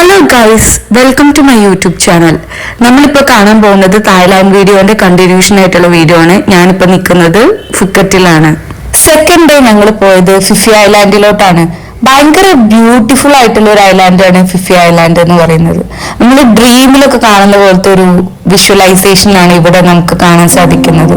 Hello guys, welcome to my YouTube channel. നമ്മളിപ്പോൾ കാണാൻ പോകുന്നത് തായ്ലാൻഡ് വീഡിയോന്റെ കണ്ടിന്യൂഷൻ ആയിട്ടുള്ള വീഡിയോ ആണ്. ഞാനിപ്പോൾ നിൽക്കുന്നത് ഫുക്കറ്റിലാണ്. സെക്കൻഡ് ഡേ ഞങ്ങൾ പോയത് ഫിഫി ഐലാൻഡിലോട്ടാണ്. ഭയങ്കര ബ്യൂട്ടിഫുൾ ആയിട്ടുള്ള ഒരു ഐലാൻഡാണ് ഫിഫി ഐലാൻഡ് എന്ന് പറയുന്നത്. നമ്മൾ ഡ്രീമിലൊക്കെ കാണുന്ന പോലത്തെ ഒരു വിഷ്വലൈസേഷൻ ആണ് ഇവിടെ നമുക്ക് കാണാൻ സാധിക്കുന്നത്.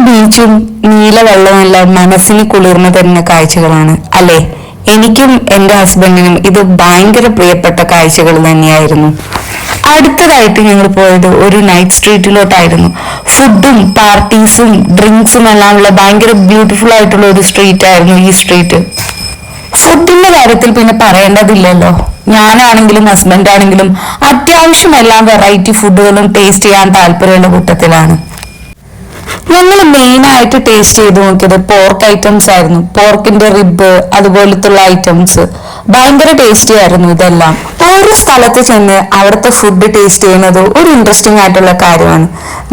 ബീച്ചും നീലവെള്ളമെല്ലാം മനസ്സിന് കുളിർമ തരുന്ന കാഴ്ചകളാണ് അല്ലെ. എനിക്കും എന്റെ ഹസ്ബൻഡിനും ഇത് ഭയങ്കര പ്രിയപ്പെട്ട കാഴ്ചകൾ തന്നെയായിരുന്നു. അടുത്തതായിട്ട് ഞങ്ങൾ പോയത് ഒരു നൈറ്റ് സ്ട്രീറ്റിലോട്ടായിരുന്നു. ഫുഡും പാർട്ടീസും ഡ്രിങ്ക്സും എല്ലാം ഉള്ള ഭയങ്കര ബ്യൂട്ടിഫുൾ ആയിട്ടുള്ള ഒരു സ്ട്രീറ്റ് ആയിരുന്നു ഈ സ്ട്രീറ്റ്. ഫുഡിന്റെ കാര്യത്തിൽ പിന്നെ പറയേണ്ടതില്ലല്ലോ. ഞാനാണെങ്കിലും ഹസ്ബൻഡ് ആണെങ്കിലും അത്യാവശ്യം എല്ലാ വെറൈറ്റി ഫുഡുകളും ടേസ്റ്റ് ചെയ്യാൻ താല്പര്യമുള്ള കൂട്ടത്തിലാണ്. ഞങ്ങൾ മെയിൻ ആയിട്ട് ടേസ്റ്റ് ചെയ്ത് നോക്കിയത് പോർക്ക് ഐറ്റംസ് ആയിരുന്നു. പോർക്കിന്റെ റിബ് അതുപോലത്തുള്ള ഐറ്റംസ് ഭയങ്കര ടേസ്റ്റി ആയിരുന്നു. ഇതെല്ലാം ഓരോ സ്ഥലത്ത് ചെന്ന് അവിടുത്തെ ഫുഡ് ടേസ്റ്റ് ചെയ്യുന്നത് ഒരു ഇൻട്രസ്റ്റിംഗ് ആയിട്ടുള്ള കാര്യമാണ്.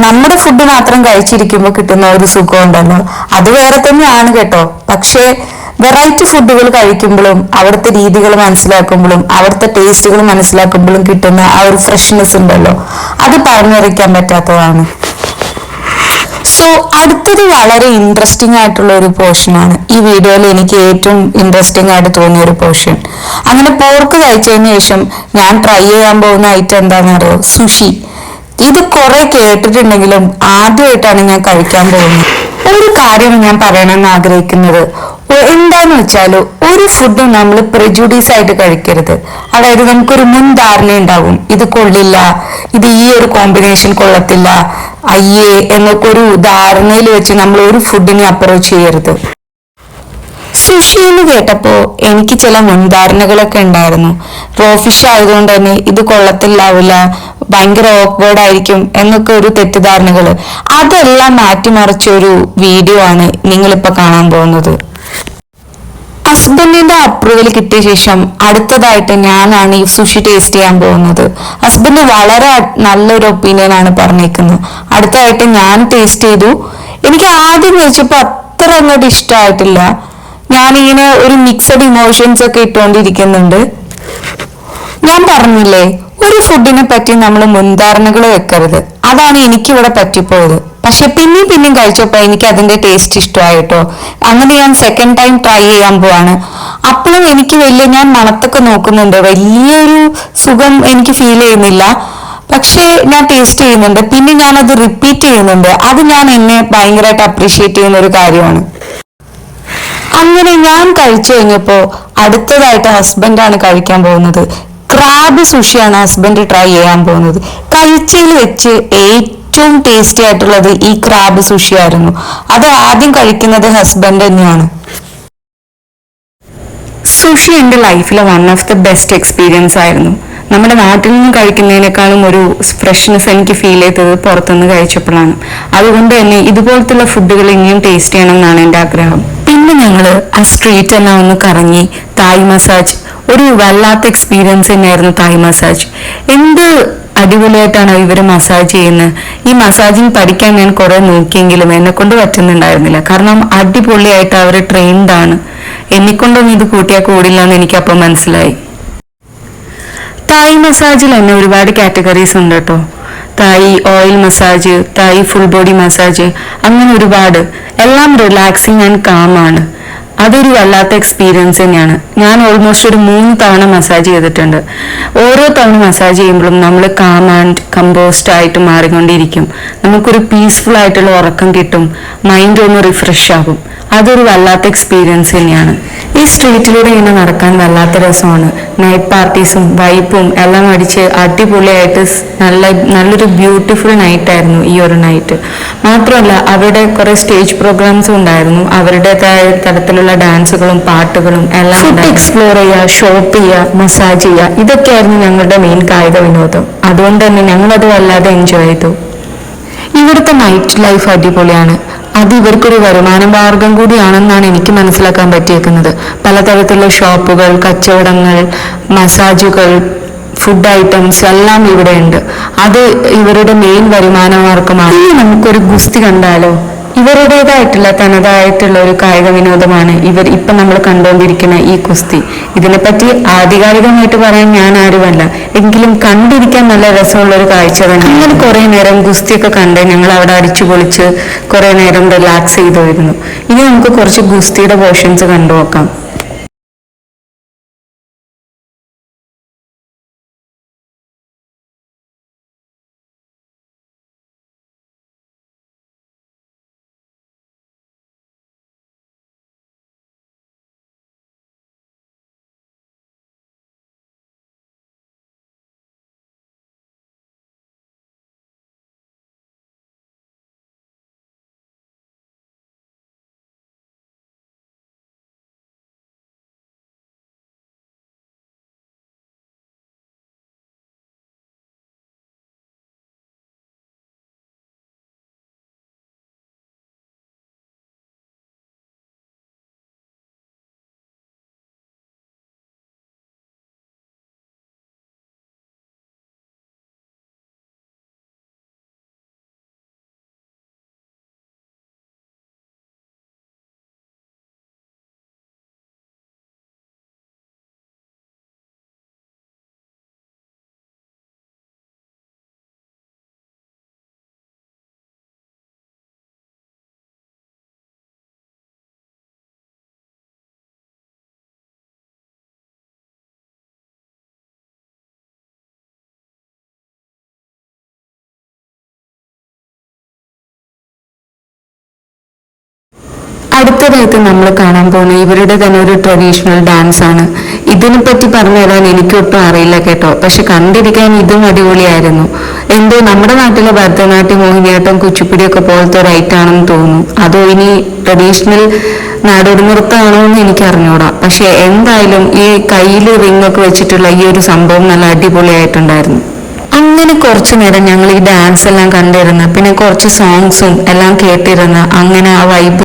നമ്മുടെ ഫുഡ് മാത്രം കഴിച്ചിരിക്കുമ്പോൾ കിട്ടുന്ന ഒരു സുഖം ഉണ്ടല്ലോ, അത് വേറെ തന്നെയാണ് കേട്ടോ. പക്ഷേ വെറൈറ്റി ഫുഡുകൾ കഴിക്കുമ്പോഴും അവിടുത്തെ രീതികൾ മനസ്സിലാക്കുമ്പോഴും അവിടുത്തെ ടേസ്റ്റുകൾ മനസ്സിലാക്കുമ്പോഴും കിട്ടുന്ന ആ ഒരു ഫ്രഷ്നെസ് ഉണ്ടല്ലോ, അത് പറഞ്ഞറിയിക്കാൻ പറ്റാത്തതാണ്. സോ അടുത്തത് വളരെ ഇൻട്രസ്റ്റിംഗ് ആയിട്ടുള്ള ഒരു പോർഷനാണ്. ഈ വീഡിയോയിൽ എനിക്ക് ഏറ്റവും ഇൻട്രസ്റ്റിംഗ് ആയിട്ട് തോന്നിയ ഒരു പോർഷൻ. അങ്ങനെ പോർക്ക് കഴിച്ചതിന് ശേഷം ഞാൻ ട്രൈ ചെയ്യാൻ പോകുന്ന ഐറ്റം എന്താണെന്ന് അറിയോ? സുഷി. ഇത് കുറെ കേട്ടിട്ടുണ്ടെങ്കിലും ആദ്യമായിട്ടാണ് ഞാൻ കഴിക്കാൻ പോകുന്നത്. ഒരു കാര്യം ഞാൻ പറയണമെന്ന് ആഗ്രഹിക്കുന്നത് എന്താന്ന് വെച്ചാൽ, ഒരു ഫുഡ് നമ്മൾ പ്രെജുഡീസ് ആയിട്ട് കഴിക്കരുത്. അതായത് നമുക്കൊരു മുൻധാരണ ഉണ്ടാവും, ഇത് കൊള്ളില്ല, ഇത് ഈ ഒരു കോമ്പിനേഷൻ കൊള്ളത്തില്ല, അയ്യേ എന്നൊക്കെ ഒരു ധാരണയിൽ വെച്ച് നമ്മൾ ഒരു ഫുഡിനെ അപ്രോച്ച് ചെയ്യരുത്. സുഷി എന്ന് കേട്ടപ്പോ എനിക്ക് ചില മുൻധാരണകളൊക്കെ ഉണ്ടായിരുന്നു. റോ ഫിഷ് ആയതുകൊണ്ട് തന്നെ ഇത് കൊള്ളത്തില്ലാവില്ല, ഭയങ്കര ഓക്വേർഡ് ആയിരിക്കും എന്നൊക്കെ ഒരു തെറ്റിദ്ധാരണകള്, അതെല്ലാം മാറ്റിമറിച്ച ഒരു വീഡിയോ ആണ് നിങ്ങളിപ്പോ കാണാൻ പോകുന്നത്. ഹസ്ബൻഡിന്റെ അപ്രൂവൽ കിട്ടിയ ശേഷം അടുത്തതായിട്ട് ഞാനാണ് ഈ സുഷി ടേസ്റ്റ് ചെയ്യാൻ പോകുന്നത്. ഹസ്ബൻഡ് വളരെ നല്ലൊരു ഒപ്പീനിയൻ ആണ് പറഞ്ഞേക്കുന്നത്. അടുത്തതായിട്ട് ഞാൻ ടേസ്റ്റ് ചെയ്തു. എനിക്ക് ആദ്യം കഴിച്ചപ്പോ അത്ര അങ്ങോട്ട് ഇഷ്ടമായിട്ടില്ല. ഞാനിങ്ങനെ ഒരു മിക്സഡ് ഇമോഷൻസ് ഒക്കെ ഇട്ടുകൊണ്ടിരിക്കുന്നുണ്ട്. ഞാൻ പറഞ്ഞില്ലേ, ഒരു ഫുഡിനെ പറ്റി നമ്മൾ മുൻധാരണകൾ വെക്കരുത്. അതാണ് എനിക്കിവിടെ പറ്റിപ്പോയത്. പക്ഷെ പിന്നെയും കഴിച്ചപ്പോ എനിക്ക് അതിന്റെ ടേസ്റ്റ് ഇഷ്ടമായിട്ടോ. അങ്ങനെ ഞാൻ സെക്കൻഡ് ടൈം ട്രൈ ചെയ്യാൻ പോവാണ്. അപ്പോഴും എനിക്ക് ഞാൻ മണത്തൊക്കെ നോക്കുന്നുണ്ട്, വലിയൊരു സുഖം എനിക്ക് ഫീൽ ചെയ്യുന്നില്ല. പക്ഷേ ഞാൻ ടേസ്റ്റ് ചെയ്യുന്നുണ്ട്, പിന്നെ ഞാൻ അത് റിപ്പീറ്റ് ചെയ്യുന്നുണ്ട്. അത് ഞാൻ എന്നെ ഭയങ്കരമായിട്ട് അപ്രീഷിയേറ്റ് ചെയ്യുന്ന ഒരു കാര്യമാണ്. അങ്ങനെ ഞാൻ കഴിച്ചു കഴിഞ്ഞപ്പോ അടുത്തതായിട്ട് ഹസ്ബൻഡാണ് കഴിക്കാൻ പോകുന്നത്. ക്രാബ് സുഷിയാണ് ഹസ്ബൻഡ് ട്രൈ ചെയ്യാൻ പോകുന്നത്. കഴിച്ചതിൽ വെച്ച് ഏറ്റവും ടേസ്റ്റി ആയിട്ടുള്ളത് ഈ ക്രാബ് സുഷി ആയിരുന്നു. അത് ആദ്യം കഴിക്കുന്നത് ഹസ്ബൻഡ് തന്നെയാണ്. സുഷി എൻ്റെ ലൈഫിലെ one of the best experience ആയിരുന്നു. നമ്മുടെ നാട്ടിൽ നിന്ന് കഴിക്കുന്നതിനേക്കാളും ഒരു ഫ്രഷ്നെസ് എനിക്ക് ഫീൽ ചെയ്തത് പുറത്തുനിന്ന് കഴിച്ചപ്പോഴാണ്. അതുകൊണ്ട് തന്നെ ഇതുപോലത്തുള്ള ഫുഡുകൾ ഇനിയും ടേസ്റ്റ് ചെയ്യണം എന്നാണ് എൻ്റെ ആഗ്രഹം. പിന്നെ ഞങ്ങള് ആ സ്ട്രീറ്റ് എല്ലാം ഒന്ന് കറങ്ങി. തായ് മസാജ് ഒരു വല്ലാത്ത എക്സ്പീരിയൻസ് തന്നെയായിരുന്നു. തായ് മസാജ് എന്ത് അടിപൊളിയായിട്ടാണ് ഇവര് മസാജ് ചെയ്യുന്നത്. ഈ മസാജിങ് പഠിക്കാൻ ഞാൻ കുറെ നോക്കിയെങ്കിലും എന്നെ കൊണ്ട് പറ്റുന്നുണ്ടായിരുന്നില്ല. കാരണം അടിപൊളിയായിട്ട് അവർ ട്രെയിൻഡ് ആണ്. എന്നെക്കൊണ്ടൊന്നും ഇത് കൂട്ടിയാൽ കൂടില്ല എന്ന് എനിക്കപ്പോൾ മനസ്സിലായി. തായ് മസാജിൽ തന്നെ ഒരുപാട് കാറ്റഗറീസ് ഉണ്ട് കേട്ടോ. തായ് ഓയിൽ മസാജ്, തായ് ഫുൾ ബോഡി മസാജ്, അങ്ങനെ ഒരുപാട്. എല്ലാം റിലാക്സിങ് ആൻഡ് കാം ആണ്. അതൊരു വല്ലാത്ത എക്സ്പീരിയൻസ് തന്നെയാണ്. ഞാൻ ഓൾമോസ്റ്റ് ഒരു 3 തവണ മസാജ് ചെയ്തിട്ടുണ്ട്. ഓരോ തവണ മസാജ് ചെയ്യുമ്പോഴും നമ്മൾ കാം ആൻഡ് കമ്പോസ്ഡ് ആയിട്ട് മാറിക്കൊണ്ടിരിക്കും. നമുക്കൊരു പീസ്ഫുൾ ആയിട്ടുള്ള ഉറക്കം കിട്ടും, മൈൻഡ് ഒന്ന് റിഫ്രഷ് ആകും. അതൊരു വല്ലാത്ത എക്സ്പീരിയൻസ് തന്നെയാണ്. ഈ സ്ട്രീറ്റിലൂടെ ഇങ്ങനെ നടക്കാൻ വല്ലാത്ത രസമാണ്. നൈറ്റ് പാർട്ടീസും വൈബും എല്ലാം അടിച്ച് അടിപൊളിയായിട്ട് നല്ലൊരു ബ്യൂട്ടിഫുൾ നൈറ്റ് ആയിരുന്നു ഈ ഒരു നൈറ്റ്. മാത്രമല്ല അവിടെ കുറെ സ്റ്റേജ് പ്രോഗ്രാംസും ഉണ്ടായിരുന്നു. അവരുടേതായ തരത്തിലുള്ള ഡാൻസുകളും പാട്ടുകളും എല്ലാം. ഫുഡ് എക്സ്പ്ലോർ ചെയ്യുക, ഷോപ്പ് ചെയ്യുക, മസാജ് ചെയ്യുക, ഇതൊക്കെയായിരുന്നു ഞങ്ങളുടെ മെയിൻ കായിക വിനോദം. അതുകൊണ്ട് തന്നെ ഞങ്ങളത് വല്ലാതെ എൻജോയ് ചെയ്തു. ഇവിടുത്തെ നൈറ്റ് ലൈഫ് അടിപൊളിയാണ്. അത് ഇവർക്കൊരു വരുമാന മാർഗം കൂടിയാണെന്നാണ് എനിക്ക് മനസ്സിലാക്കാൻ പറ്റിയേക്കുന്നത്. പലതരത്തിലുള്ള ഷോപ്പുകൾ, കച്ചവടങ്ങൾ, മസാജുകൾ, ഫുഡ് ഐറ്റംസ് എല്ലാം ഇവിടെ ഉണ്ട്. അത് ഇവരുടെ മെയിൻ വരുമാന മാർഗമാണ്. ഇനി നമുക്കൊരു ഗുസ്തി കണ്ടാലോ? ഇവരുടേതായിട്ടുള്ള തനതായിട്ടുള്ള ഒരു കായിക വിനോദമാണ് ഇപ്പൊ നമ്മൾ കണ്ടുകൊണ്ടിരിക്കുന്ന ഈ കുസ്തി. ഇതിനെപ്പറ്റി ആധികാരികമായിട്ട് പറയാൻ ഞാൻ ആരുമല്ല, എങ്കിലും കണ്ടിരിക്കാൻ നല്ല രസമുള്ള ഒരു കാഴ്ച തന്നെ. അങ്ങനെ കുറെ നേരം ഗുസ്തിയൊക്കെ കണ്ട് ഞങ്ങൾ അവിടെ അടിച്ചു പൊളിച്ച് കുറെ നേരം റിലാക്സ് ചെയ്തു വരുന്നു. ഇനി നമുക്ക് കുറച്ച് ഗുസ്തിയുടെ പോർഷൻസ് കണ്ടു നോക്കാം. അടുത്തതായിട്ട് നമ്മൾ കാണാൻ പോകുന്ന ഇവരുടെ തന്നെ ഒരു ട്രഡീഷണൽ ഡാൻസ് ആണ്. ഇതിനെപ്പറ്റി പറഞ്ഞു തരാൻ എനിക്കൊട്ടും അറിയില്ല കേട്ടോ. പക്ഷെ കണ്ടിരിക്കാൻ ഇതും അടിപൊളിയായിരുന്നു. എന്തോ നമ്മുടെ നാട്ടിലെ ഭരതനാട്യം, മോഹിനിയാട്ടം, കുച്ചിപ്പുടിയൊക്കെ പോലത്തെ ഒരു ഐറ്റാണെന്ന് തോന്നുന്നു. അതോ ഇനി ട്രഡീഷണൽ നാടോടി നൃത്തമാണോ എന്ന് എനിക്ക് അറിഞ്ഞൂടാ. പക്ഷെ എന്തായാലും ഈ കയ്യിൽ റിങ്ങൊക്കെ വെച്ചിട്ടുള്ള ഈ ഒരു സംഭവം നല്ല അടിപൊളിയായിട്ടുണ്ടായിരുന്നു. അങ്ങനെ കുറച്ചു നേരം ഞങ്ങൾ ഈ ഡാൻസ് എല്ലാം കണ്ടിരുന്ന് പിന്നെ കുറച്ച് സോങ്സും എല്ലാം കേട്ടിരുന്ന് അങ്ങനെ ആ വൈബ്